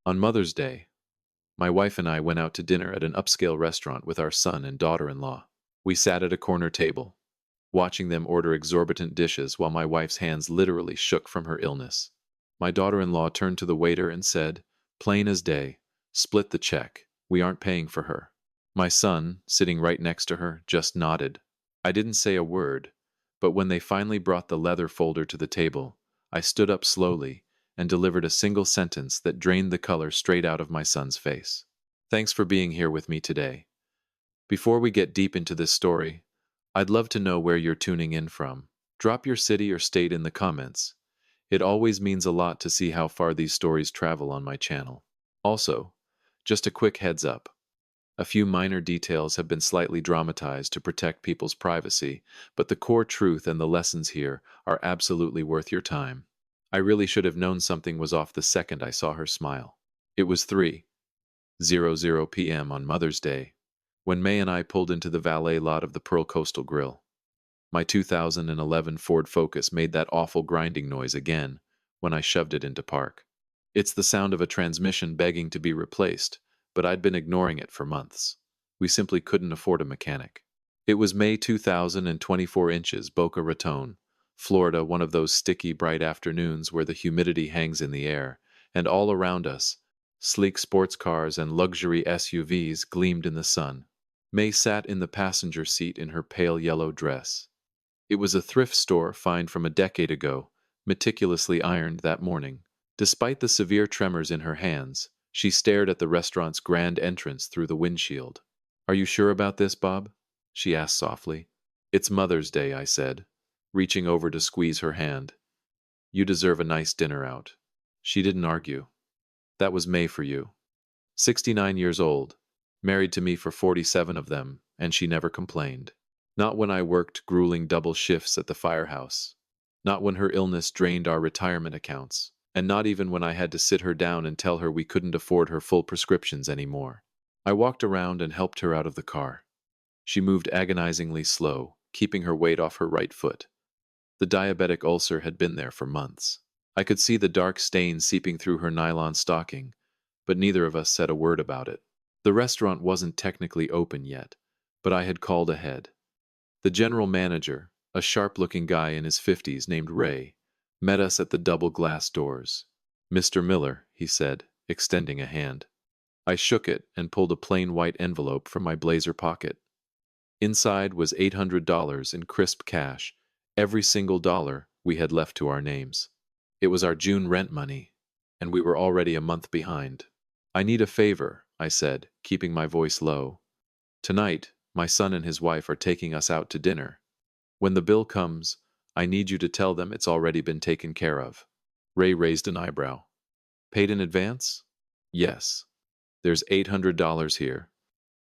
On Mother's Day, my wife and I went out to dinner at an upscale restaurant with our son and daughter-in-law. We sat at a corner table, watching them order exorbitant dishes while my wife's hands literally shook from her illness. My daughter-in-law turned to the waiter and said, plain as day, split the check, we aren't paying for her. My son, sitting right next to her, just nodded. I didn't say a word, but when they finally brought the leather folder to the table, I stood up slowly and delivered a single sentence that drained the color straight out of my son's face. Thanks for being here with me today. Before we get deep into this story, I'd love to know where you're tuning in from. Drop your city or state in the comments. It always means a lot to see how far these stories travel on my channel. Also, just a quick heads up. A few minor details have been slightly dramatized to protect people's privacy, but the core truth and the lessons here are absolutely worth your time. I really should have known something was off the second I saw her smile. It was 3:00 p.m. on Mother's Day, when May and I pulled into the valet lot of the Pearl Coastal Grill. My 2011 Ford Focus made that awful grinding noise again when I shoved it into park. It's the sound of a transmission begging to be replaced, but I'd been ignoring it for months. We simply couldn't afford a mechanic. It was May 2024 inches, Boca Raton, Florida, one of those sticky, bright afternoons where the humidity hangs in the air, and all around us, sleek sports cars and luxury SUVs gleamed in the sun. May sat in the passenger seat in her pale yellow dress. It was a thrift store find from a decade ago, meticulously ironed that morning. Despite the severe tremors in her hands, she stared at the restaurant's grand entrance through the windshield. Are you sure about this, Bob? She asked softly. It's Mother's Day, I said, reaching over to squeeze her hand. You deserve a nice dinner out. She didn't argue. That was May for you. 69 years old, married to me for 47 of them, and she never complained. Not when I worked grueling double shifts at the firehouse. Not when her illness drained our retirement accounts. And not even when I had to sit her down and tell her we couldn't afford her full prescriptions anymore. I walked around and helped her out of the car. She moved agonizingly slow, keeping her weight off her right foot. The diabetic ulcer had been there for months. I could see the dark stain seeping through her nylon stocking, but neither of us said a word about it. The restaurant wasn't technically open yet, but I had called ahead. The general manager, a sharp-looking guy in his 50s named Ray, met us at the double glass doors. Mr. Miller, he said, extending a hand. I shook it and pulled a plain white envelope from my blazer pocket. Inside was $800 in crisp cash, every single dollar we had left to our names. It was our June rent money, and we were already a month behind. I need a favor, I said, keeping my voice low. Tonight, my son and his wife are taking us out to dinner. When the bill comes, I need you to tell them it's already been taken care of. Ray raised an eyebrow. Paid in advance? Yes. There's $800 here.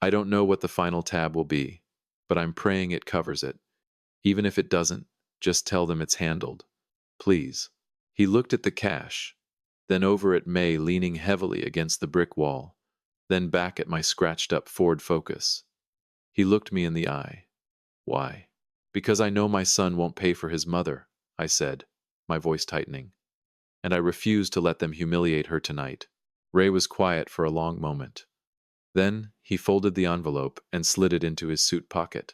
I don't know what the final tab will be, but I'm praying it covers it. Even if it doesn't, just tell them it's handled. Please. He looked at the cash, then over at May leaning heavily against the brick wall, then back at my scratched-up Ford Focus. He looked me in the eye. Why? Because I know my son won't pay for his mother, I said, my voice tightening. And I refuse to let them humiliate her tonight. Ray was quiet for a long moment. Then he folded the envelope and slid it into his suit pocket.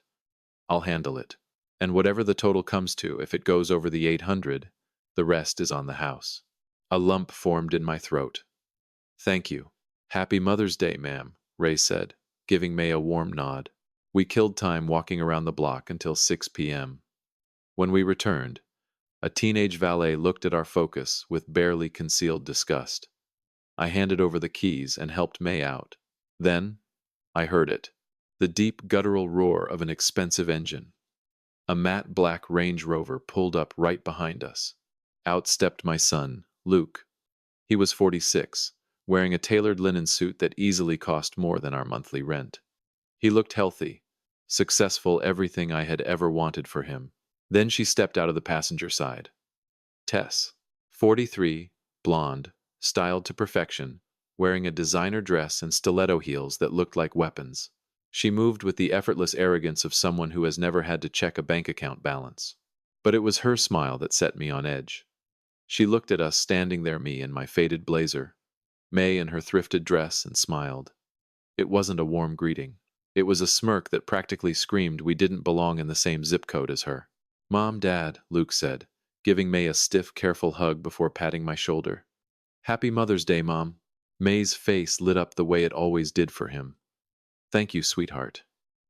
I'll handle it. And whatever the total comes to, if it goes over the 800, the rest is on the house. A lump formed in my throat. Thank you. Happy Mother's Day, ma'am, Ray said, giving May a warm nod. We killed time walking around the block until 6 p.m. When we returned, a teenage valet looked at our Focus with barely concealed disgust. I handed over the keys and helped May out. Then, I heard it, the deep guttural roar of an expensive engine. A matte black Range Rover pulled up right behind us. Out stepped my son, Luke. He was 46, wearing a tailored linen suit that easily cost more than our monthly rent. He looked healthy, successful, everything I had ever wanted for him. Then she stepped out of the passenger side. Tess, 43, blonde, styled to perfection, wearing a designer dress and stiletto heels that looked like weapons. She moved with the effortless arrogance of someone who has never had to check a bank account balance. But it was her smile that set me on edge. She looked at us standing there, me in my faded blazer, May in her thrifted dress and smiled. It wasn't a warm greeting. It was a smirk that practically screamed we didn't belong in the same zip code as her. Mom, Dad, Luke said, giving May a stiff, careful hug before patting my shoulder. Happy Mother's Day, Mom. May's face lit up the way it always did for him. Thank you, sweetheart.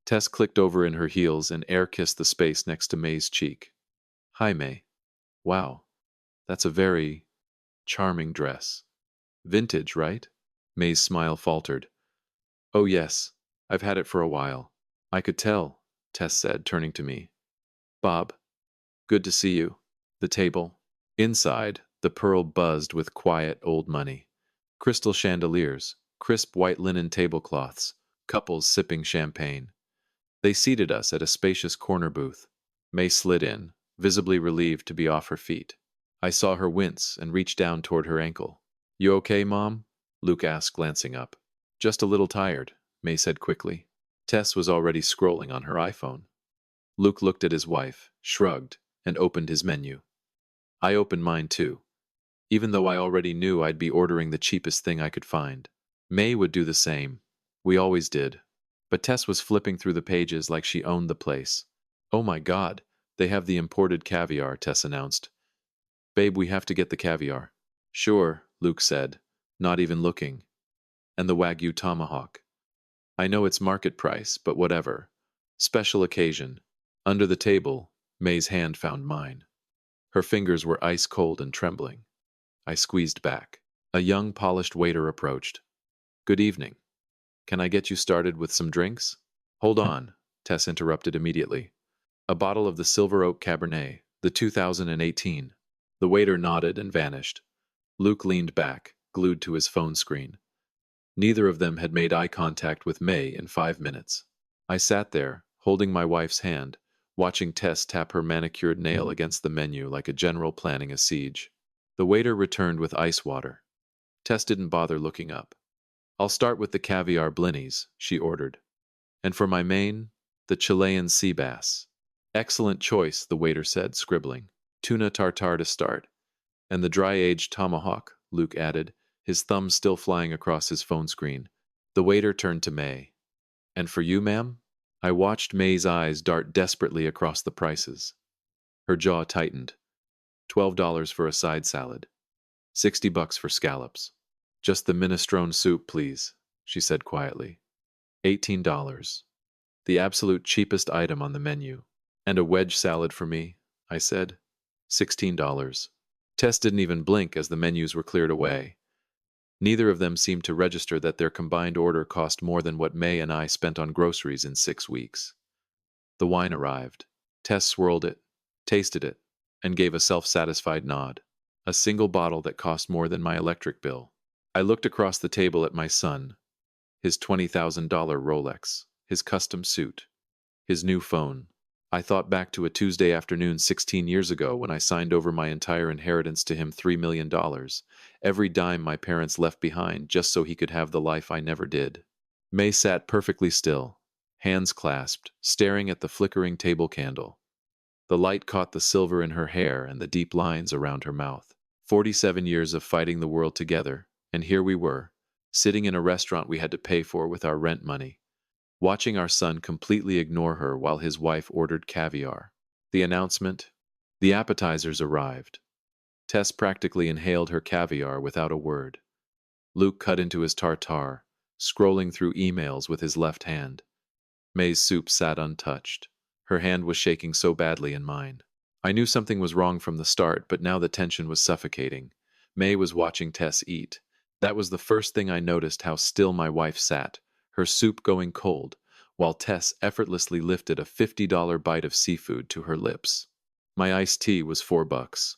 Tess clicked over in her heels and air-kissed the space next to May's cheek. Hi, May. Wow, that's a very charming dress. Vintage, right? May's smile faltered. Oh yes, I've had it for a while. I could tell, Tess said, turning to me. Bob, good to see you. The table. Inside, the Pearl buzzed with quiet old money. Crystal chandeliers, crisp white linen tablecloths, couples sipping champagne. They seated us at a spacious corner booth. May slid in, visibly relieved to be off her feet. I saw her wince and reach down toward her ankle. You okay, Mom? Luke asked, glancing up. Just a little tired, May said quickly. Tess was already scrolling on her iPhone. Luke looked at his wife, shrugged, and opened his menu. I opened mine too, even though I already knew I'd be ordering the cheapest thing I could find. May would do the same. We always did. But Tess was flipping through the pages like she owned the place. Oh my God, they have the imported caviar, Tess announced. Babe, we have to get the caviar. Sure, Luke said, not even looking. And the Wagyu tomahawk. I know it's market price, but whatever. Special occasion. Under the table, May's hand found mine. Her fingers were ice cold and trembling. I squeezed back. A young, polished waiter approached. Good evening. Can I get you started with some drinks? Hold on, Tess interrupted immediately. A bottle of the Silver Oak Cabernet, the 2018. The waiter nodded and vanished. Luke leaned back, glued to his phone screen. Neither of them had made eye contact with May in 5 minutes. I sat there, holding my wife's hand, watching Tess tap her manicured nail against the menu like a general planning a siege. The waiter returned with ice water. Tess didn't bother looking up. I'll start with the caviar blinnies, she ordered. And for my main, the Chilean sea bass. Excellent choice, the waiter said, scribbling. Tuna tartare to start. And the dry-aged tomahawk, Luke added, his thumb still flying across his phone screen. The waiter turned to May. And for you, ma'am? I watched May's eyes dart desperately across the prices. Her jaw tightened. $12 for a side salad. $60 for scallops. Just the minestrone soup, please, she said quietly. $18. The absolute cheapest item on the menu. And a wedge salad for me, I said. $16. Tess didn't even blink as the menus were cleared away. Neither of them seemed to register that their combined order cost more than what May and I spent on groceries in 6 weeks. The wine arrived. Tess swirled it, tasted it, and gave a self-satisfied nod. A single bottle that cost more than my electric bill. I looked across the table at my son, his $20,000 Rolex, his custom suit, his new phone. I thought back to a Tuesday afternoon 16 years ago when I signed over my entire inheritance to him, $3 million, every dime my parents left behind just so he could have the life I never did. May sat perfectly still, hands clasped, staring at the flickering table candle. The light caught the silver in her hair and the deep lines around her mouth. 47 years of fighting the world together, and here we were, sitting in a restaurant we had to pay for with our rent money, watching our son completely ignore her while his wife ordered caviar. The announcement, the appetizers arrived. Tess practically inhaled her caviar without a word. Luke cut into his tartare, scrolling through emails with his left hand. May's soup sat untouched. Her hand was shaking so badly in mine. I knew something was wrong from the start, but now the tension was suffocating. May was watching Tess eat. That was the first thing I noticed, how still my wife sat, her soup going cold, while Tess effortlessly lifted a $50 bite of seafood to her lips. My iced tea was $4.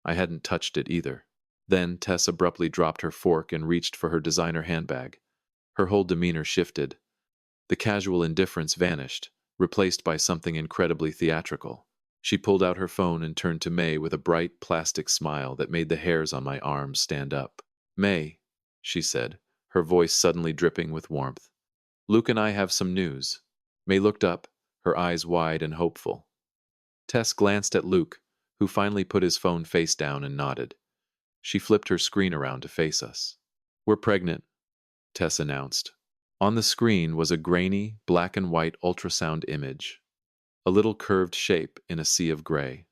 I hadn't touched it either. Then Tess abruptly dropped her fork and reached for her designer handbag. Her whole demeanor shifted. The casual indifference vanished, replaced by something incredibly theatrical. She pulled out her phone and turned to May with a bright, plastic smile that made the hairs on my arms stand up. May, she said, her voice suddenly dripping with warmth. Luke and I have some news. May looked up, her eyes wide and hopeful. Tess glanced at Luke, who finally put his phone face down and nodded. She flipped her screen around to face us. We're pregnant, Tess announced. On the screen was a grainy, black and white ultrasound image, a little curved shape in a sea of gray.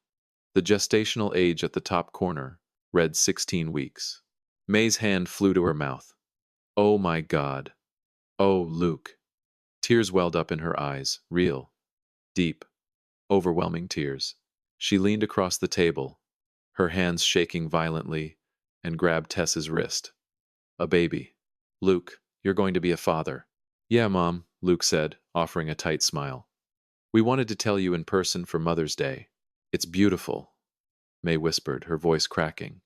The gestational age at the top corner read 16 weeks. May's hand flew to her mouth. Oh my God. Oh, Luke. Tears welled up in her eyes, real, deep, overwhelming tears. She leaned across the table, her hands shaking violently, and grabbed Tess's wrist. A baby. Luke, you're going to be a father. Yeah, Mom, Luke said, offering a tight smile. We wanted to tell you in person for Mother's Day. It's beautiful, May whispered, her voice cracking.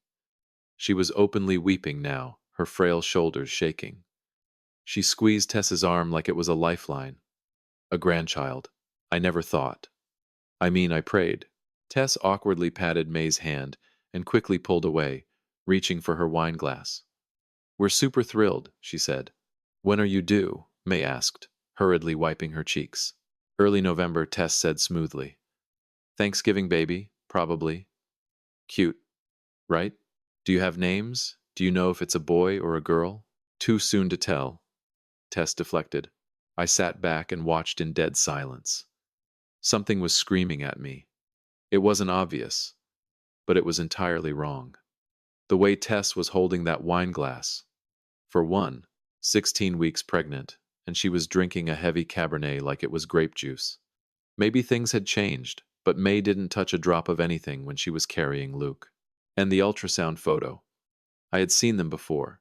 She was openly weeping now, her frail shoulders shaking. She squeezed Tess's arm like it was a lifeline. A grandchild. I never thought. I prayed. Tess awkwardly patted May's hand and quickly pulled away, reaching for her wine glass. We're super thrilled, she said. When are you due? May asked, hurriedly wiping her cheeks. Early November, Tess said smoothly. Thanksgiving, baby, probably. Cute, right? Do you have names? Do you know if it's a boy or a girl? Too soon to tell. Tess deflected. I sat back and watched in dead silence. Something was screaming at me. It wasn't obvious, but it was entirely wrong. The way Tess was holding that wine glass. For one, 16 weeks pregnant, and she was drinking a heavy Cabernet like it was grape juice. Maybe things had changed, but May didn't touch a drop of anything when she was carrying Luke. And the ultrasound photo. I had seen them before.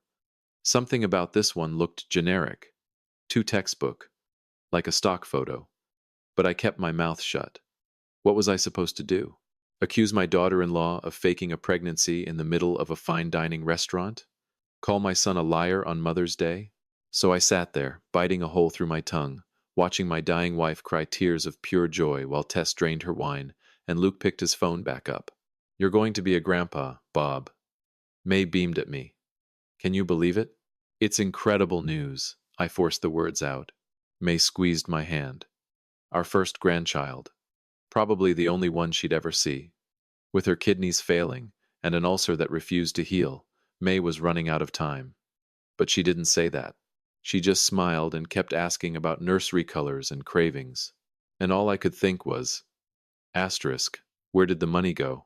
Something about this one looked generic, too textbook, like a stock photo. But I kept my mouth shut. What was I supposed to do? Accuse my daughter-in-law of faking a pregnancy in the middle of a fine dining restaurant? Call my son a liar on Mother's Day? So I sat there, biting a hole through my tongue, watching my dying wife cry tears of pure joy while Tess drained her wine, and Luke picked his phone back up. You're going to be a grandpa, Bob. May beamed at me. Can you believe it? It's incredible news, I forced the words out. May squeezed my hand. Our first grandchild. Probably the only one she'd ever see. With her kidneys failing and an ulcer that refused to heal, May was running out of time. But she didn't say that. She just smiled and kept asking about nursery colors and cravings. And all I could think was, asterisk, where did the money go?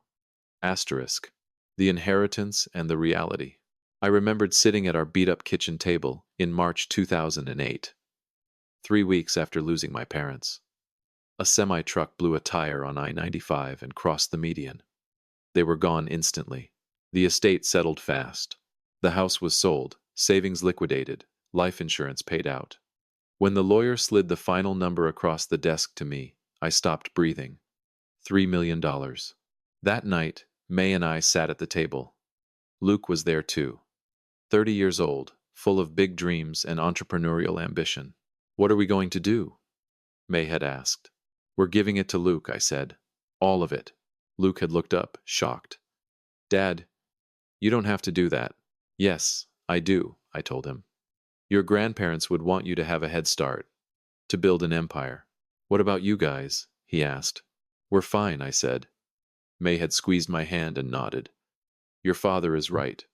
Asterisk, the inheritance and the reality. I remembered sitting at our beat-up kitchen table in March 2008, 3 weeks after losing my parents. A semi-truck blew a tire on I-95 and crossed the median. They were gone instantly. The estate settled fast. The house was sold, savings liquidated, life insurance paid out. When the lawyer slid the final number across the desk to me, I stopped breathing. $3 million. That night, May and I sat at the table. Luke was there too. 30 years old, full of big dreams and entrepreneurial ambition. What are we going to do? May had asked. We're giving it to Luke, I said. All of it. Luke had looked up, shocked. Dad, you don't have to do that. Yes, I do, I told him. Your grandparents would want you to have a head start, to build an empire. What about you guys? He asked. We're fine, I said. May had squeezed my hand and nodded. Your father is right.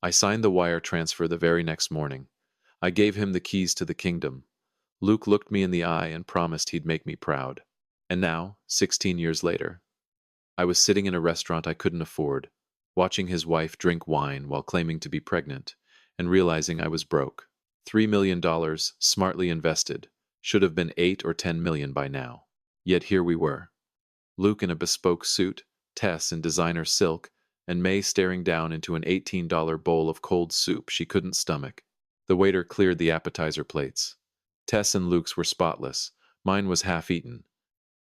I signed the wire transfer the very next morning. I gave him the keys to the kingdom. Luke looked me in the eye and promised he'd make me proud. And now, 16 years later, I was sitting in a restaurant I couldn't afford, watching his wife drink wine while claiming to be pregnant, and realizing I was broke. $3 million, smartly invested, should have been 8 or 10 million by now. Yet here we were. Luke in a bespoke suit, Tess in designer silk, and May staring down into an $18 bowl of cold soup she couldn't stomach. The waiter cleared the appetizer plates. Tess and Luke's were spotless. Mine was half-eaten.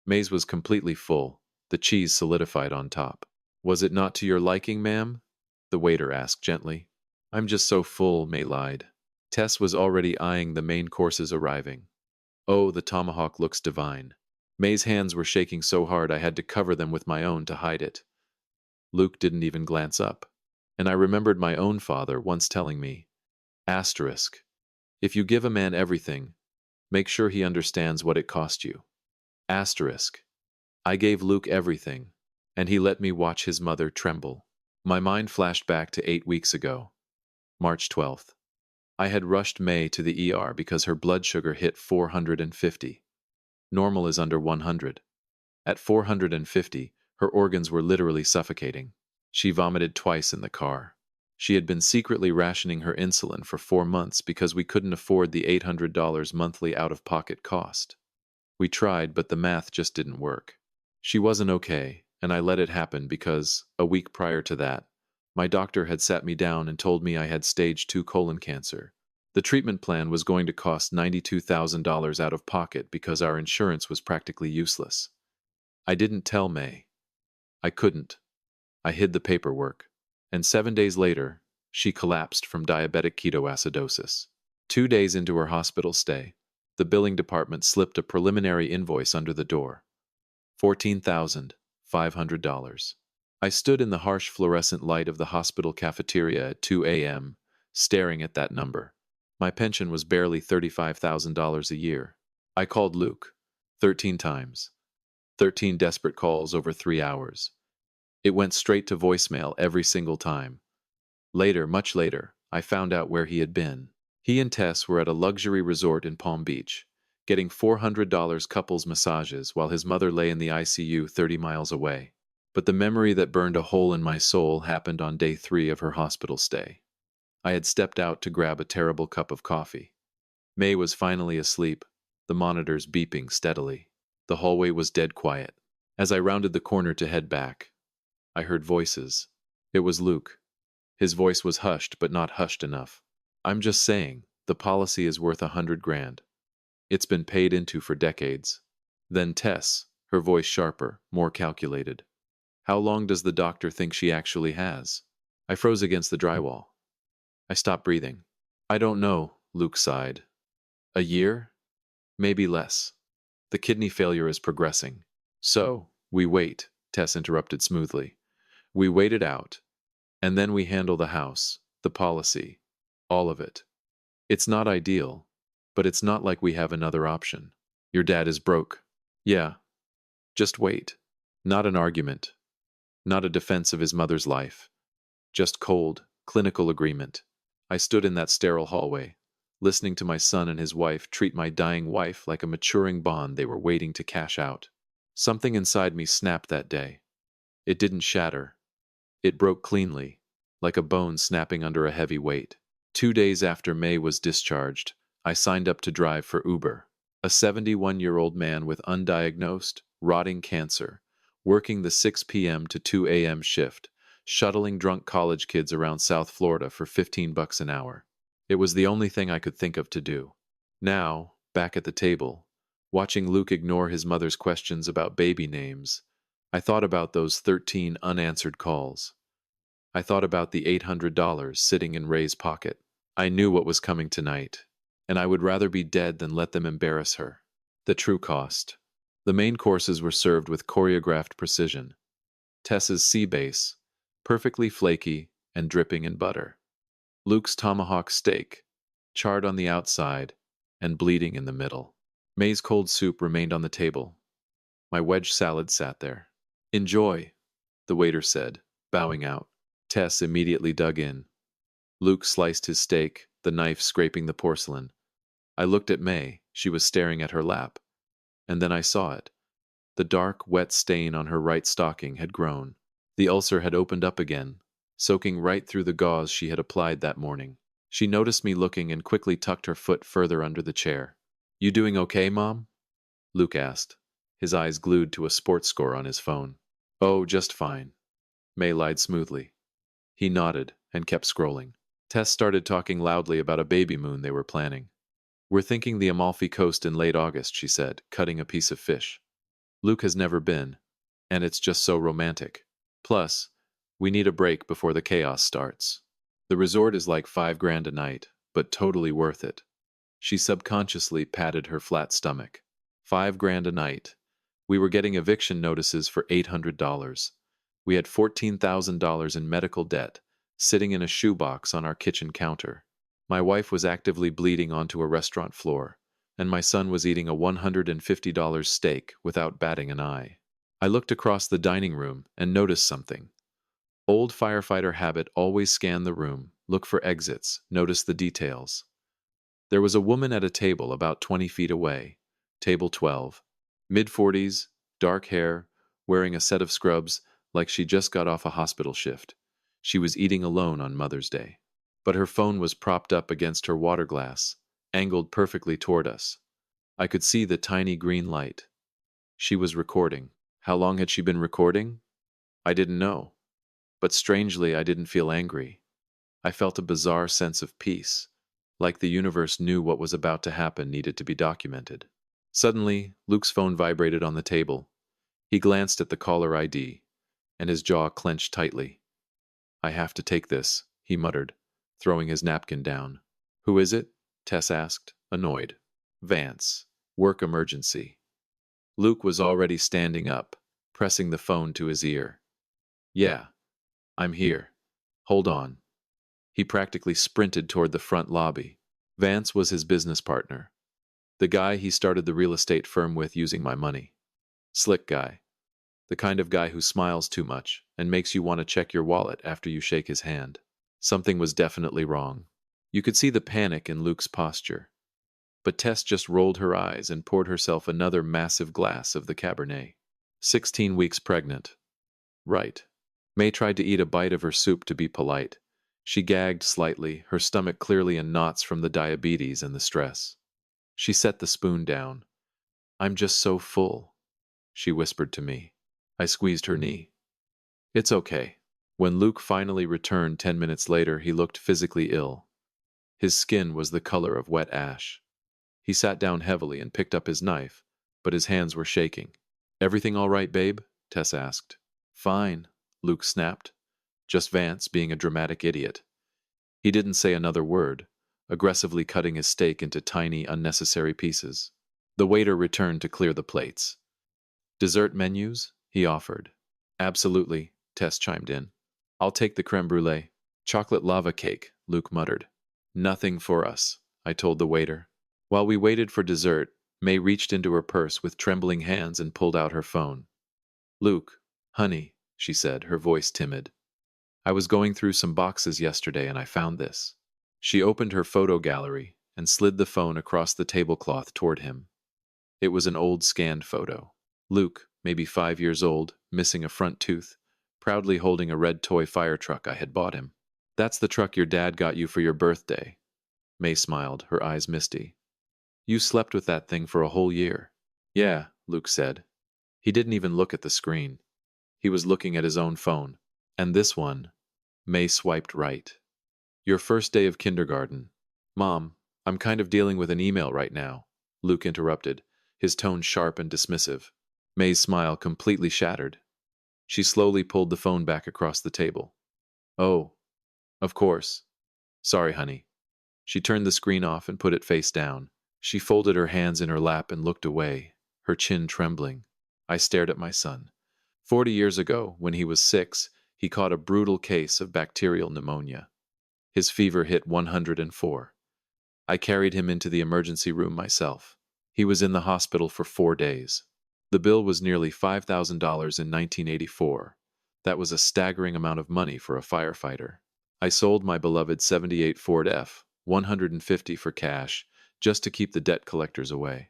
May's was completely full, the cheese solidified on top. Was it not to your liking, ma'am? The waiter asked gently. I'm just so full, May lied. Tess was already eyeing the main courses arriving. Oh, the tomahawk looks divine. May's hands were shaking so hard I had to cover them with my own to hide it. Luke didn't even glance up. And I remembered my own father once telling me, asterisk, if you give a man everything, make sure he understands what it cost you. Asterisk. I gave Luke everything, and he let me watch his mother tremble. My mind flashed back to 8 weeks ago, March 12th. I had rushed May to the ER because her blood sugar hit 450. Normal is under 100. At 450, her organs were literally suffocating. She vomited twice in the car. She had been secretly rationing her insulin for 4 months because we couldn't afford the $800 monthly out-of-pocket cost. We tried, but the math just didn't work. She wasn't okay, and I let it happen because, a week prior to that, my doctor had sat me down and told me I had stage 2 colon cancer. The treatment plan was going to cost $92,000 out of pocket because our insurance was practically useless. I didn't tell May. I couldn't. I hid the paperwork. And 7 days later, she collapsed from diabetic ketoacidosis. 2 days into her hospital stay, the billing department slipped a preliminary invoice under the door. $14,500. I stood in the harsh fluorescent light of the hospital cafeteria at 2 a.m., staring at that number. My pension was barely $35,000 a year. I called Luke 13 times. 13 desperate calls over 3 hours. It went straight to voicemail every single time. Later, much later, I found out where he had been. He and Tess were at a luxury resort in Palm Beach, getting $400 couples massages while his mother lay in the ICU 30 miles away. But the memory that burned a hole in my soul happened on day 3 of her hospital stay. I had stepped out to grab a terrible cup of coffee. May was finally asleep, the monitors beeping steadily. The hallway was dead quiet. As I rounded the corner to head back, I heard voices. It was Luke. His voice was hushed, but not hushed enough. I'm just saying, the policy is worth $100,000. It's been paid into for decades. Then Tess, her voice sharper, more calculated. How long does the doctor think she actually has? I froze against the drywall. I stopped breathing. I don't know, Luke sighed. A year? Maybe less. The kidney failure is progressing. So, we wait, Tess interrupted smoothly. We wait it out. And then we handle the house, the policy, all of it. It's not ideal, but it's not like we have another option. Your dad is broke. Yeah. Just wait. Not an argument. Not a defense of his mother's life. Just cold, clinical agreement. I stood in that sterile hallway, listening to my son and his wife treat my dying wife like a maturing bond they were waiting to cash out. Something inside me snapped that day. It didn't shatter. It broke cleanly, like a bone snapping under a heavy weight. 2 days after May was discharged, I signed up to drive for Uber, a 71-year-old man with undiagnosed, rotting cancer, working the 6 p.m. to 2 a.m. shift, shuttling drunk college kids around South Florida for $15 an hour. It was the only thing I could think of to do. Now, back at the table, watching Luke ignore his mother's questions about baby names, I thought about those 13 unanswered calls. I thought about the $800 sitting in Ray's pocket. I knew what was coming tonight, and I would rather be dead than let them embarrass her. The true cost. The main courses were served with choreographed precision. Tess's sea bass, perfectly flaky and dripping in butter. Luke's tomahawk steak, charred on the outside and bleeding in the middle. May's cold soup remained on the table. My wedge salad sat there. Enjoy, the waiter said, bowing out. Tess immediately dug in. Luke sliced his steak, the knife scraping the porcelain. I looked at May. She was staring at her lap. And then I saw it. The dark, wet stain on her right stocking had grown. The ulcer had opened up again, soaking right through the gauze she had applied that morning. She noticed me looking and quickly tucked her foot further under the chair. You doing okay, Mom? Luke asked, his eyes glued to a sports score on his phone. Oh, just fine. May lied smoothly. He nodded and kept scrolling. Tess started talking loudly about a baby moon they were planning. We're thinking the Amalfi Coast in late August, she said, cutting a piece of fish. Luke has never been, and it's just so romantic. Plus, we need a break before the chaos starts. The resort is like $5,000 a night, but totally worth it. She subconsciously patted her flat stomach. $5,000 a night. We were getting eviction notices for $800. We had $14,000 in medical debt, sitting in a shoebox on our kitchen counter. My wife was actively bleeding onto a restaurant floor, and my son was eating a $150 steak without batting an eye. I looked across the dining room and noticed something. Old firefighter habit: always scan the room, look for exits, notice the details. There was a woman at a table about 20 feet away, table 12, mid-40s, dark hair, wearing a set of scrubs like she just got off a hospital shift. She was eating alone on Mother's Day. But her phone was propped up against her water glass, angled perfectly toward us. I could see the tiny green light. She was recording. How long had she been recording? I didn't know. But strangely, I didn't feel angry. I felt a bizarre sense of peace, like the universe knew what was about to happen needed to be documented. Suddenly, Luke's phone vibrated on the table. He glanced at the caller ID, and his jaw clenched tightly. I have to take this, he muttered, throwing his napkin down. Who is it? Tess asked, annoyed. Vance. Work emergency. Luke was already standing up, pressing the phone to his ear. Yeah, I'm here. Hold on. He practically sprinted toward the front lobby. Vance was his business partner, the guy he started the real estate firm with using my money. Slick guy. The kind of guy who smiles too much and makes you want to check your wallet after you shake his hand. Something was definitely wrong. You could see the panic in Luke's posture. But Tess just rolled her eyes and poured herself another massive glass of the Cabernet. 16 weeks pregnant. Right. May tried to eat a bite of her soup to be polite. She gagged slightly, her stomach clearly in knots from the diabetes and the stress. She set the spoon down. I'm just so full, she whispered to me. I squeezed her knee. It's okay. When Luke finally returned 10 minutes later, he looked physically ill. His skin was the color of wet ash. He sat down heavily and picked up his knife, but his hands were shaking. Everything all right, babe? Tess asked. Fine, Luke snapped. Just Vance being a dramatic idiot. He didn't say another word, aggressively cutting his steak into tiny, unnecessary pieces. The waiter returned to clear the plates. Dessert menus? He offered. Absolutely, Tess chimed in. I'll take the creme brulee. Chocolate lava cake, Luke muttered. Nothing for us, I told the waiter. While we waited for dessert, May reached into her purse with trembling hands and pulled out her phone. Luke, honey, she said, her voice timid. I was going through some boxes yesterday and I found this. She opened her photo gallery and slid the phone across the tablecloth toward him. It was an old scanned photo. Luke, maybe 5 years old, missing a front tooth, proudly holding a red toy fire truck I had bought him. That's the truck your dad got you for your birthday. May smiled, her eyes misty. You slept with that thing for a whole year. Yeah, Luke said. He didn't even look at the screen. He was looking at his own phone. And this one, May swiped right. Your first day of kindergarten. Mom, I'm kind of dealing with an email right now, Luke interrupted, his tone sharp and dismissive. May's smile completely shattered. She slowly pulled the phone back across the table. Oh, of course. Sorry, honey. She turned the screen off and put it face down. She folded her hands in her lap and looked away, her chin trembling. I stared at my son. 40 years ago, when he was 6, he caught a brutal case of bacterial pneumonia. His fever hit 104. I carried him into the emergency room myself. He was in the hospital for 4 days. The bill was nearly $5,000 in 1984. That was a staggering amount of money for a firefighter. I sold my beloved '78 Ford F, $150 for cash, just to keep the debt collectors away.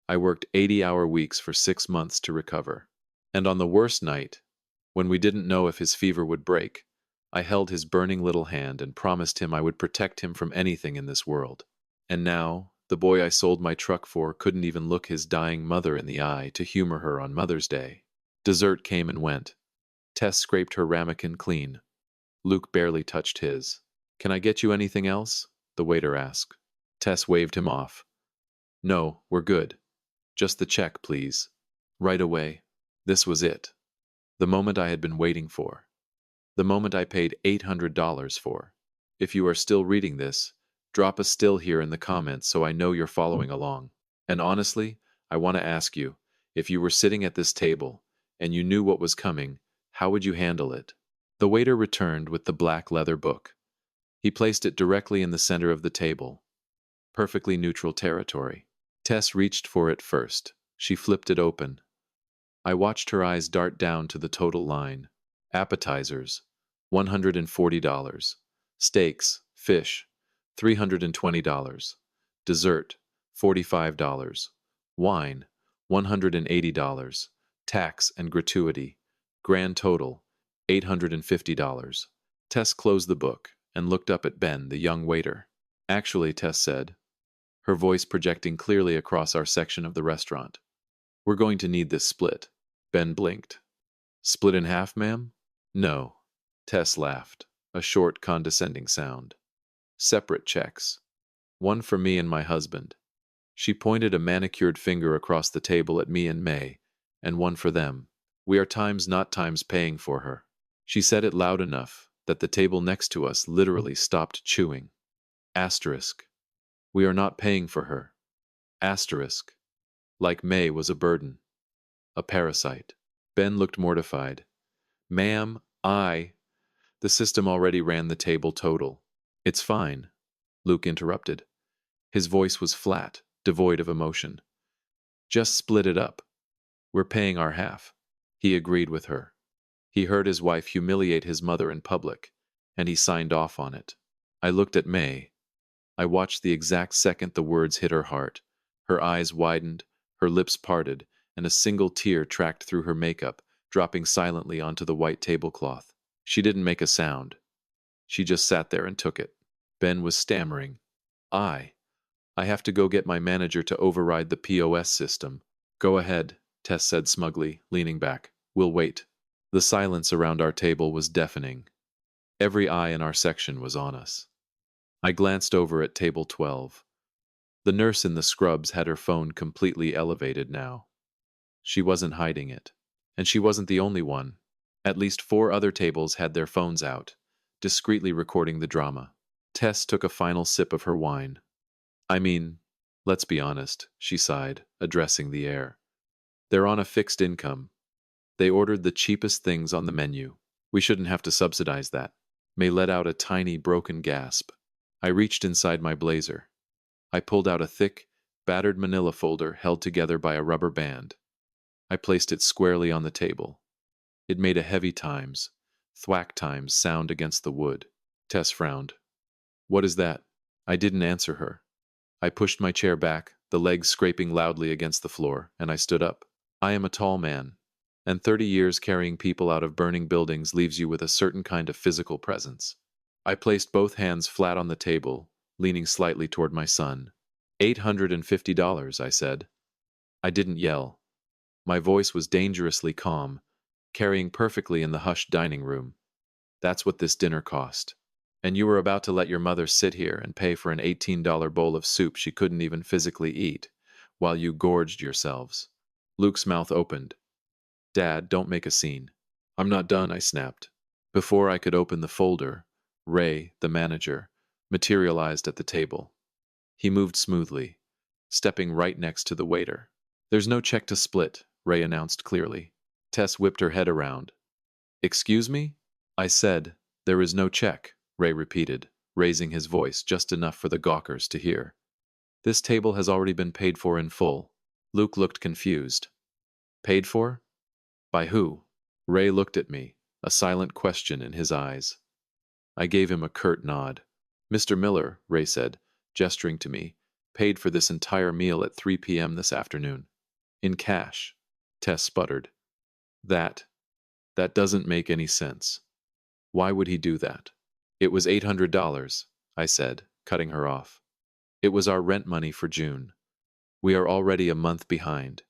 I worked 80-hour weeks for 6 months to recover. And on the worst night, when we didn't know if his fever would break, I held his burning little hand and promised him I would protect him from anything in this world. And now, the boy I sold my truck for couldn't even look his dying mother in the eye to humor her on Mother's Day. Dessert came and went. Tess scraped her ramekin clean. Luke barely touched his. Can I get you anything else? The waiter asked. Tess waved him off. No, we're good. Just the check, please. Right away. This was it. The moment I had been waiting for. The moment I paid $800 for. If you are still reading this, drop a still here in the comments so I know you're following along. And honestly, I want to ask you, if you were sitting at this table and you knew what was coming, how would you handle it? The waiter returned with the black leather book. He placed it directly in the center of the table. Perfectly neutral territory. Tess reached for it first. She flipped it open. I watched her eyes dart down to the total line. Appetizers, $140. Steaks, fish, $320. Dessert, $45. Wine, $180. Tax and gratuity. Grand total, $850. Tess closed the book and looked up at Ben, the young waiter. Actually, Tess said, her voice projecting clearly across our section of the restaurant, we're going to need this split. Ben blinked. Split in half, ma'am? No. Tess laughed, a short, condescending sound. Separate checks. One for me and my husband. She pointed a manicured finger across the table at me and May, and one for them. We are times not times paying for her. She said it loud enough that the table next to us literally stopped chewing. Asterisk. We are not paying for her. Asterisk. Like May was a burden. A parasite. Ben looked mortified. Ma'am, the system already ran the table total. It's fine, Luke interrupted. His voice was flat, devoid of emotion. Just split it up. We're paying our half. He agreed with her. He heard his wife humiliate his mother in public, and he signed off on it. I looked at May. I watched the exact second the words hit her heart. Her eyes widened, her lips parted, and a single tear tracked through her makeup, dropping silently onto the white tablecloth. She didn't make a sound. She just sat there and took it. Ben was stammering. I have to go get my manager to override the POS system. Go ahead, Tess said smugly, leaning back. We'll wait. The silence around our table was deafening. Every eye in our section was on us. I glanced over at table 12. The nurse in the scrubs had her phone completely elevated now. She wasn't hiding it. And she wasn't the only one. At least 4 other tables had their phones out, discreetly recording the drama. Tess took a final sip of her wine. I mean, let's be honest, she sighed, addressing the air. They're on a fixed income. They ordered the cheapest things on the menu. We shouldn't have to subsidize that. May let out a tiny, broken gasp. I reached inside my blazer. I pulled out a thick, battered manila folder held together by a rubber band. I placed it squarely on the table. It made a heavy Times, thwack Times sound against the wood. Tess frowned. What is that? I didn't answer her. I pushed my chair back, the legs scraping loudly against the floor, and I stood up. I am a tall man, and 30 years carrying people out of burning buildings leaves you with a certain kind of physical presence. I placed both hands flat on the table, leaning slightly toward my son. $850, I said. I didn't yell. My voice was dangerously calm, carrying perfectly in the hushed dining room. That's what this dinner cost. And you were about to let your mother sit here and pay for an $18 bowl of soup she couldn't even physically eat, while you gorged yourselves. Luke's mouth opened. Dad, don't make a scene. I'm not done, I snapped. Before I could open the folder, Ray, the manager, materialized at the table. He moved smoothly, stepping right next to the waiter. There's no check to split, Ray announced clearly. Tess whipped her head around. Excuse me? I said, there is no check, Ray repeated, raising his voice just enough for the gawkers to hear. This table has already been paid for in full. Luke looked confused. Paid for? By who? Ray looked at me, a silent question in his eyes. I gave him a curt nod. Mr. Miller, Ray said, gesturing to me, paid for this entire meal at 3 p.m. this afternoon. In cash. Tess sputtered. That doesn't make any sense. Why would he do that? It was $800, I said, cutting her off. It was our rent money for June. We are already a month behind.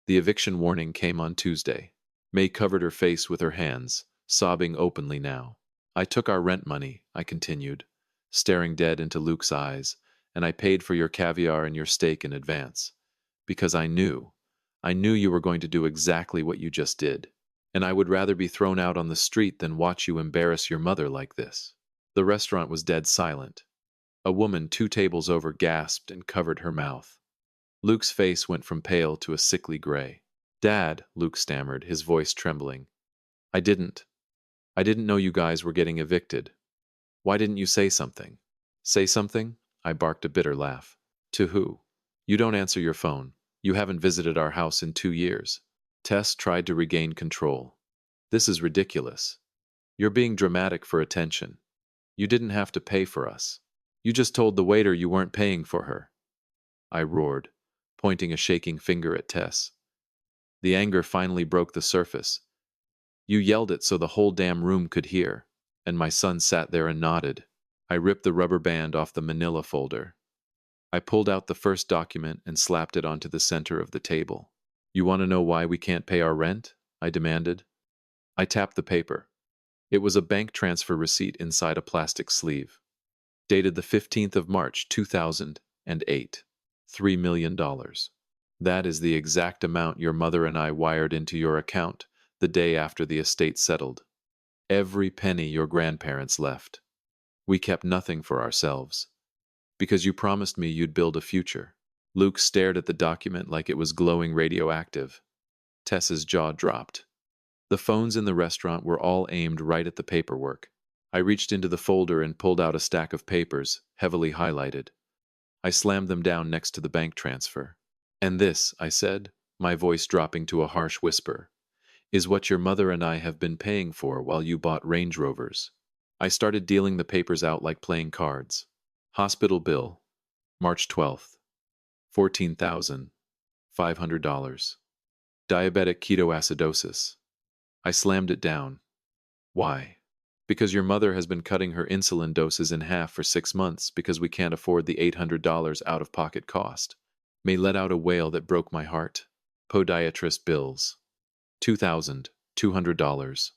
The eviction warning came on Tuesday. May covered her face with her hands, sobbing openly now. I took our rent money, I continued, staring dead into Luke's eyes, and I paid for your caviar and your steak in advance. Because I knew you were going to do exactly what you just did. And I would rather be thrown out on the street than watch you embarrass your mother like this. The restaurant was dead silent. A woman 2 tables over gasped and covered her mouth. Luke's face went from pale to a sickly gray. Dad, Luke stammered, his voice trembling. I didn't know you guys were getting evicted. Why didn't you say something? Say something? I barked a bitter laugh. To who? You don't answer your phone. You haven't visited our house in 2 years. Tess tried to regain control. This is ridiculous. You're being dramatic for attention. You didn't have to pay for us. You just told the waiter you weren't paying for her. I roared, pointing a shaking finger at Tess. The anger finally broke the surface. You yelled it so the whole damn room could hear, and my son sat there and nodded. I ripped the rubber band off the manila folder. I pulled out the first document and slapped it onto the center of the table. You want to know why we can't pay our rent? I demanded. I tapped the paper. It was a bank transfer receipt inside a plastic sleeve. Dated the 15th of March, 2008. $3 million. That is the exact amount your mother and I wired into your account the day after the estate settled. Every penny your grandparents left. We kept nothing for ourselves. Because you promised me you'd build a future. Luke stared at the document like it was glowing radioactive. Tess's jaw dropped. The phones in the restaurant were all aimed right at the paperwork. I reached into the folder and pulled out a stack of papers, heavily highlighted. I slammed them down next to the bank transfer. And this, I said, my voice dropping to a harsh whisper, is what your mother and I have been paying for while you bought Range Rovers. I started dealing the papers out like playing cards. Hospital bill, March 12th, $14,500. Diabetic ketoacidosis. I slammed it down. Why? Because your mother has been cutting her insulin doses in half for 6 months because we can't afford the $800 out-of-pocket cost. May let out a wail that broke my heart. Podiatrist bills. $2,200.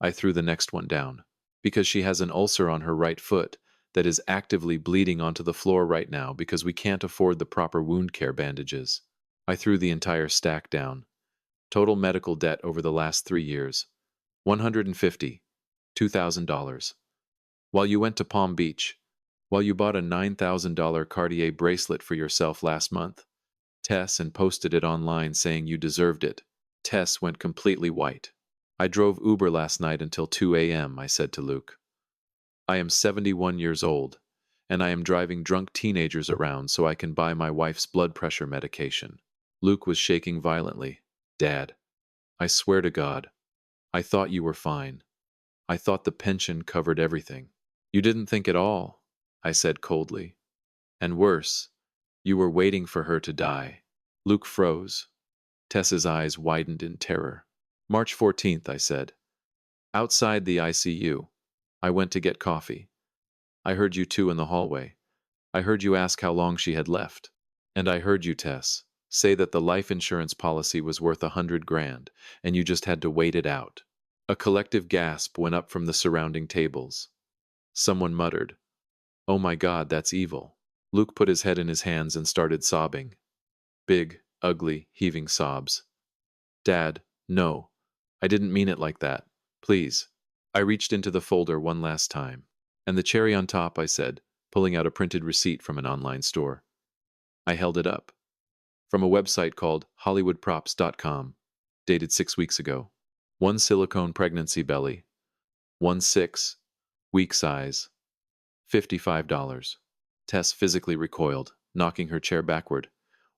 I threw the next one down. Because she has an ulcer on her right foot that is actively bleeding onto the floor right now because we can't afford the proper wound care bandages. I threw the entire stack down. Total medical debt over the last 3 years. $150,000. $2,000. While you went to Palm Beach. While you bought a $9,000 Cartier bracelet for yourself last month. Tess and posted it online saying you deserved it. Tess went completely white. I drove Uber last night until 2 a.m., I said to Luke. I am 71 years old, and I am driving drunk teenagers around so I can buy my wife's blood pressure medication. Luke was shaking violently. Dad, I swear to God, I thought you were fine. I thought the pension covered everything. You didn't think at all, I said coldly. And worse, you were waiting for her to die. Luke froze. Tess's eyes widened in terror. March 14th, I said. Outside the ICU. I went to get coffee. I heard you two in the hallway. I heard you ask how long she had left. And I heard you, Tess, say that the life insurance policy was worth $100,000, and you just had to wait it out. A collective gasp went up from the surrounding tables. Someone muttered, "Oh my God, that's evil." Luke put his head in his hands and started sobbing. Big, ugly, heaving sobs. Dad, no. I didn't mean it like that. Please. I reached into the folder one last time. And the cherry on top, I said, pulling out a printed receipt from an online store. I held it up. From a website called HollywoodProps.com, dated 6 weeks ago. 1 silicone pregnancy belly. 1/6, week size. $55. Tess physically recoiled, knocking her chair backward.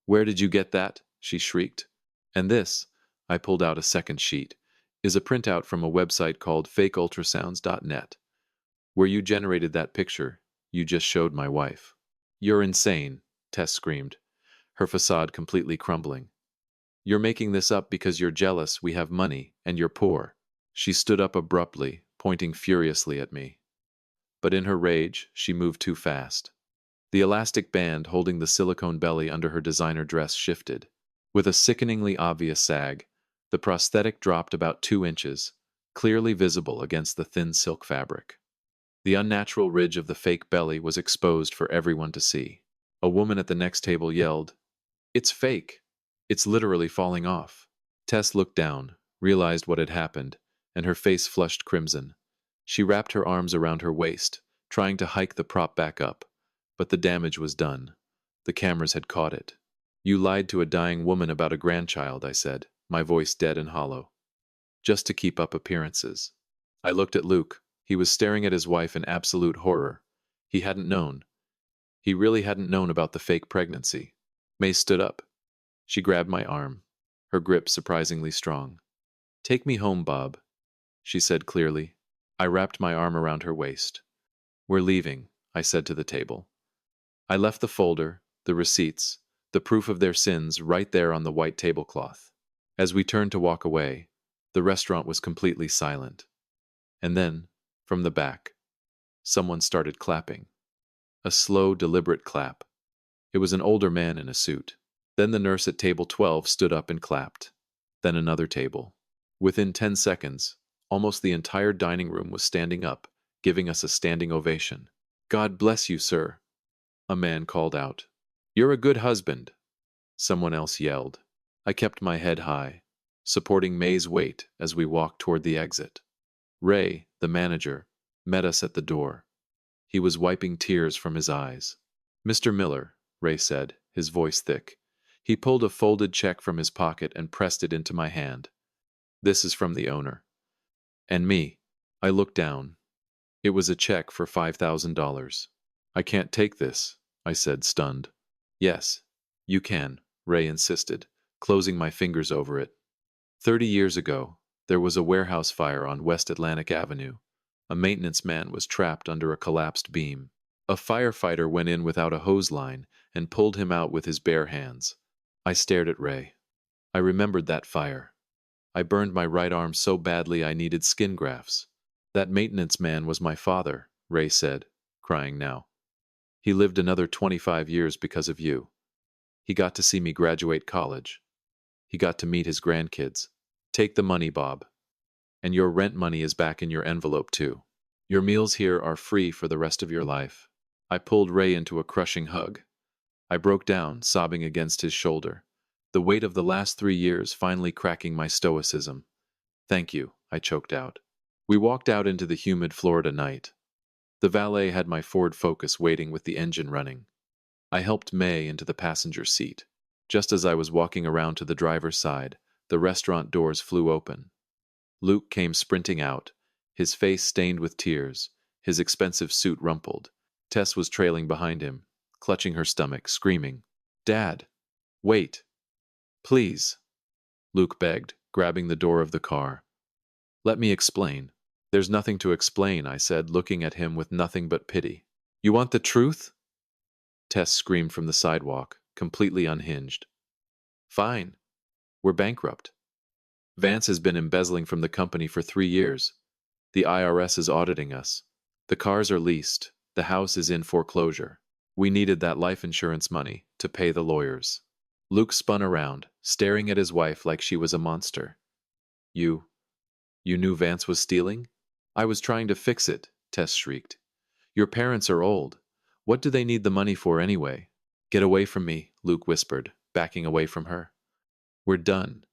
Where did you get that? She shrieked. And this, I pulled out a second sheet, is a printout from a website called fakeultrasounds.net. Where you generated that picture, you just showed my wife. You're insane, Tess screamed, her facade completely crumbling. You're making this up because you're jealous we have money and you're poor. She stood up abruptly, pointing furiously at me. But in her rage, she moved too fast. The elastic band holding the silicone belly under her designer dress shifted. With a sickeningly obvious sag, the prosthetic dropped about 2 inches, clearly visible against the thin silk fabric. The unnatural ridge of the fake belly was exposed for everyone to see. A woman at the next table yelled, "It's fake! It's literally falling off." Tess looked down, realized what had happened, and her face flushed crimson. She wrapped her arms around her waist, trying to hike the prop back up, but the damage was done. The cameras had caught it. You lied to a dying woman about a grandchild, I said, my voice dead and hollow. Just to keep up appearances. I looked at Luke. He was staring at his wife in absolute horror. He hadn't known. He really hadn't known about the fake pregnancy. May stood up. She grabbed my arm, her grip surprisingly strong. "Take me home, Bob," she said clearly. I wrapped my arm around her waist. "We're leaving," I said to the table. I left the folder, the receipts, the proof of their sins right there on the white tablecloth. As we turned to walk away, the restaurant was completely silent. And then, from the back, someone started clapping. A slow, deliberate clap. It was an older man in a suit. Then the nurse at table 12 stood up and clapped. Then another table. Within 10 seconds, almost the entire dining room was standing up, giving us a standing ovation. "God bless you, sir," a man called out. "You're a good husband," someone else yelled. I kept my head high, supporting May's weight as we walked toward the exit. Ray, the manager, met us at the door. He was wiping tears from his eyes. "Mr. Miller," Ray said, his voice thick. He pulled a folded check from his pocket and pressed it into my hand. "This is from the owner." "And me." I looked down. It was a check for $5,000. "I can't take this," I said, stunned. "Yes, you can," Ray insisted, closing my fingers over it. 30 years ago, there was a warehouse fire on West Atlantic Avenue. A maintenance man was trapped under a collapsed beam. A firefighter went in without a hose line and pulled him out with his bare hands. I stared at Ray. I remembered that fire. I burned my right arm so badly I needed skin grafts. "That maintenance man was my father," Ray said, crying now. "He lived another 25 years because of you. He got to see me graduate college. He got to meet his grandkids. Take the money, Bob. And your rent money is back in your envelope, too. Your meals here are free for the rest of your life." I pulled Ray into a crushing hug. I broke down, sobbing against his shoulder, the weight of the last 3 years finally cracking my stoicism. "Thank you," I choked out. We walked out into the humid Florida night. The valet had my Ford Focus waiting with the engine running. I helped May into the passenger seat. Just as I was walking around to the driver's side, the restaurant doors flew open. Luke came sprinting out, his face stained with tears, his expensive suit rumpled. Tess was trailing behind him, clutching her stomach, screaming, "Dad! Wait! Please!" Luke begged, grabbing the door of the car. "Let me explain." "There's nothing to explain," I said, looking at him with nothing but pity. "You want the truth?" Tess screamed from the sidewalk, completely unhinged. "Fine. We're bankrupt. Vance has been embezzling from the company for 3 years. The IRS is auditing us. The cars are leased. The house is in foreclosure. We needed that life insurance money to pay the lawyers." Luke spun around, staring at his wife like she was a monster. You knew Vance was stealing?" "I was trying to fix it," Tess shrieked. "Your parents are old. What do they need the money for anyway?" "Get away from me," Luke whispered, backing away from her. "We're done.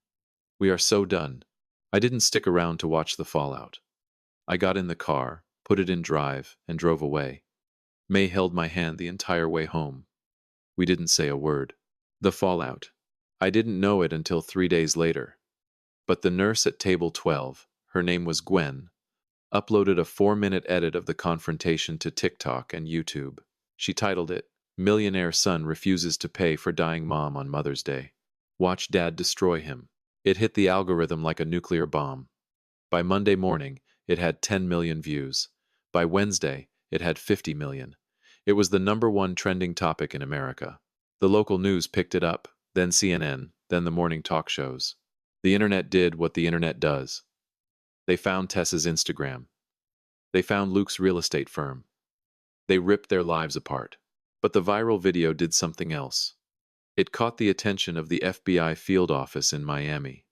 We are so done." I didn't stick around to watch the fallout. I got in the car, put it in drive, and drove away. May held my hand the entire way home. We didn't say a word. The fallout. I didn't know it until 3 days later. But the nurse at table 12, her name was Gwen, uploaded a 4-minute edit of the confrontation to TikTok and YouTube. She titled it, "Millionaire Son Refuses to Pay for Dying Mom on Mother's Day. Watch Dad Destroy Him." It hit the algorithm like a nuclear bomb. By Monday morning, it had 10 million views. By Wednesday, it had 50 million. It was the #1 trending topic in America. The local news picked it up, then CNN, then the morning talk shows. The internet did what the internet does. They found Tess's Instagram. They found Luke's real estate firm. They ripped their lives apart. But the viral video did something else. It caught the attention of the FBI field office in Miami.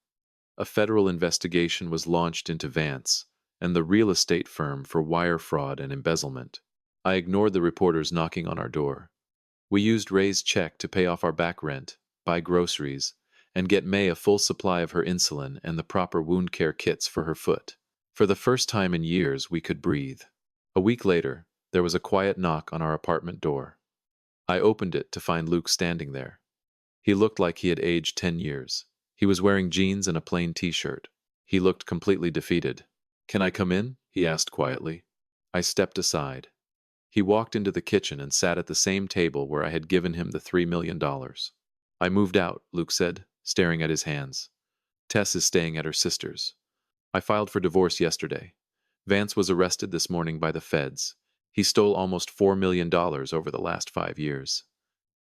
A federal investigation was launched into Vance and the real estate firm for wire fraud and embezzlement. I ignored the reporters knocking on our door. We used Ray's check to pay off our back rent, buy groceries, and get May a full supply of her insulin and the proper wound care kits for her foot. For the first time in years, we could breathe. A week later, there was a quiet knock on our apartment door. I opened it to find Luke standing there. He looked like he had aged 10 years. He was wearing jeans and a plain t-shirt. He looked completely defeated. "Can I come in?" he asked quietly. I stepped aside. He walked into the kitchen and sat at the same table where I had given him the $3 million. "I moved out," Luke said, staring at his hands. "Tess is staying at her sister's. I filed for divorce yesterday. Vance was arrested this morning by the feds. He stole almost $4 million over the last 5 years.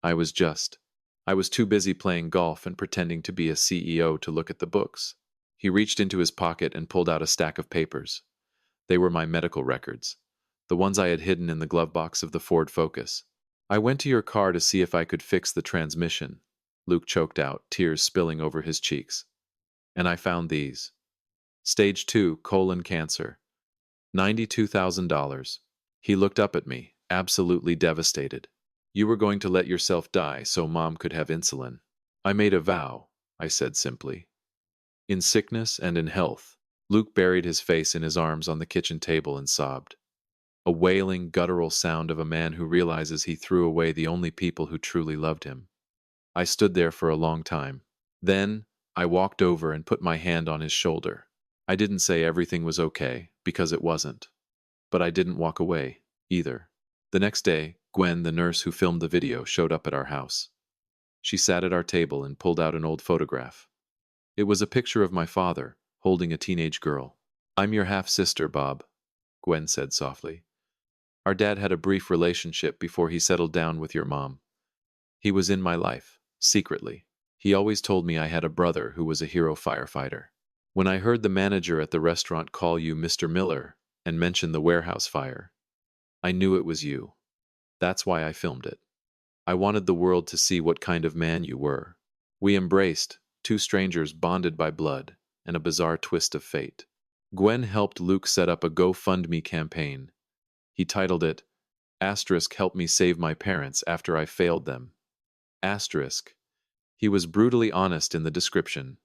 I was just I was too busy playing golf and pretending to be a CEO to look at the books. He reached into his pocket and pulled out a stack of papers. They were my medical records, the ones I had hidden in the glove box of the Ford Focus. I went to your car to see if I could fix the transmission, Luke choked out, tears spilling over his cheeks. And I found these. Stage 2 colon cancer. $92,000. He looked up at me, absolutely devastated. You were going to let yourself die so Mom could have insulin. I made a vow, I said simply. In sickness and in health. Luke buried his face in his arms on the kitchen table and sobbed. A wailing, guttural sound of a man who realizes he threw away the only people who truly loved him. I stood there for a long time. Then, I walked over and put my hand on his shoulder. I didn't say everything was okay, because it wasn't. But I didn't walk away, either. The next day, Gwen, the nurse who filmed the video, showed up at our house. She sat at our table and pulled out an old photograph. It was a picture of my father, holding a teenage girl. I'm your half-sister, Bob, Gwen said softly. Our dad had a brief relationship before he settled down with your mom. He was in my life, secretly. He always told me I had a brother who was a hero firefighter. When I heard the manager at the restaurant call you Mr. Miller and mention the warehouse fire, I knew it was you. That's why I filmed it. I wanted the world to see what kind of man you were. We embraced, two strangers bonded by blood and a bizarre twist of fate. Gwen helped Luke set up a GoFundMe campaign. He titled it, Help Me Save My Parents After I Failed Them. Asterisk. He was brutally honest in the description.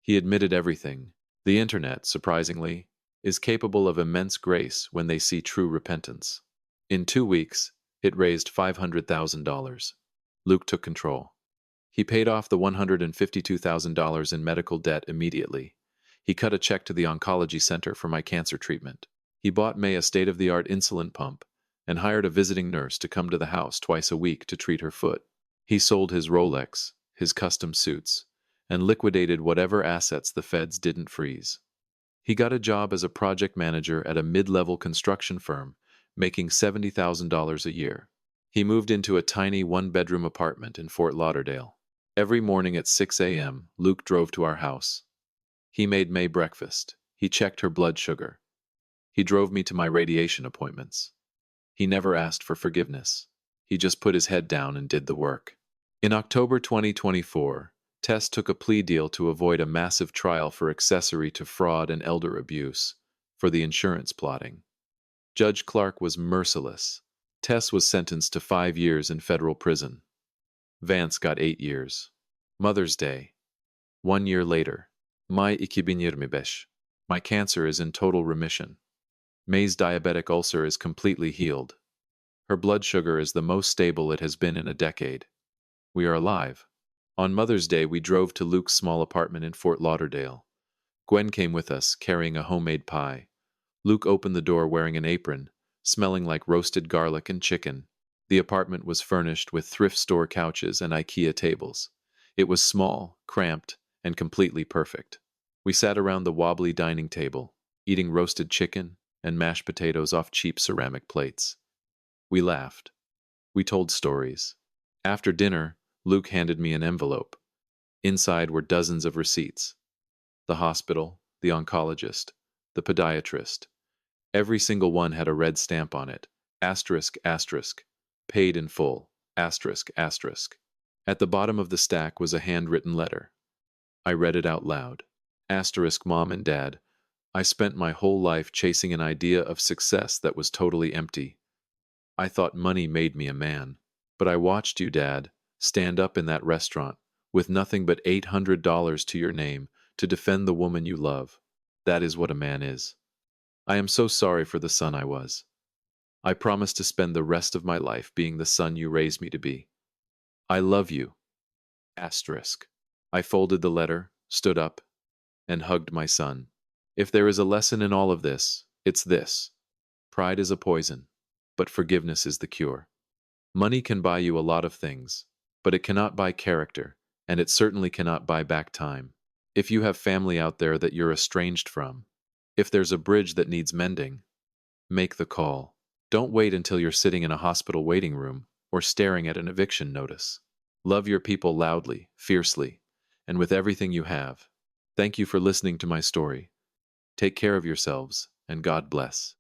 He admitted everything. The internet, surprisingly, is capable of immense grace when they see true repentance. In 2 weeks, it raised $500,000. Luke took control. He paid off the $152,000 in medical debt immediately. He cut a check to the oncology center for my cancer treatment. He bought May a state-of-the-art insulin pump and hired a visiting nurse to come to the house twice a week to treat her foot. He sold his Rolex, his custom suits, and liquidated whatever assets the feds didn't freeze. He got a job as a project manager at a mid-level construction firm, making $70,000 a year. He moved into a tiny one-bedroom apartment in Fort Lauderdale. Every morning at 6 a.m., Luke drove to our house. He made May breakfast. He checked her blood sugar. He drove me to my radiation appointments. He never asked for forgiveness. He just put his head down and did the work. In October 2024, Tess took a plea deal to avoid a massive trial for accessory to fraud and elder abuse for the insurance plotting. Judge Clark was merciless. Tess was sentenced to 5 years in federal prison. Vance got 8 years. Mother's Day. 1 year later. May 2025. My cancer is in total remission. May's diabetic ulcer is completely healed. Her blood sugar is the most stable it has been in a decade. We are alive. On Mother's Day, we drove to Luke's small apartment in Fort Lauderdale. Gwen came with us, carrying a homemade pie. Luke opened the door wearing an apron, smelling like roasted garlic and chicken. The apartment was furnished with thrift store couches and IKEA tables. It was small, cramped, and completely perfect. We sat around the wobbly dining table, eating roasted chicken and mashed potatoes off cheap ceramic plates. We laughed. We told stories. After dinner, Luke handed me an envelope. Inside were dozens of receipts. The hospital, the oncologist, the podiatrist. Every single one had a red stamp on it. Asterisk, asterisk. Paid in full. Asterisk, asterisk. At the bottom of the stack was a handwritten letter. I read it out loud. Asterisk, Mom and Dad. I spent my whole life chasing an idea of success that was totally empty. I thought money made me a man. But I watched you, Dad, stand up in that restaurant with nothing but $800 to your name to defend the woman you love. That is what a man is. I am so sorry for the son I was. I promise to spend the rest of my life being the son you raised me to be. I love you. Asterisk. I folded the letter, stood up, and hugged my son. If there is a lesson in all of this, it's this. Pride is a poison, but forgiveness is the cure. Money can buy you a lot of things, but it cannot buy character, and it certainly cannot buy back time. If you have family out there that you're estranged from, if there's a bridge that needs mending, make the call. Don't wait until you're sitting in a hospital waiting room or staring at an eviction notice. Love your people loudly, fiercely, and with everything you have. Thank you for listening to my story. Take care of yourselves, and God bless.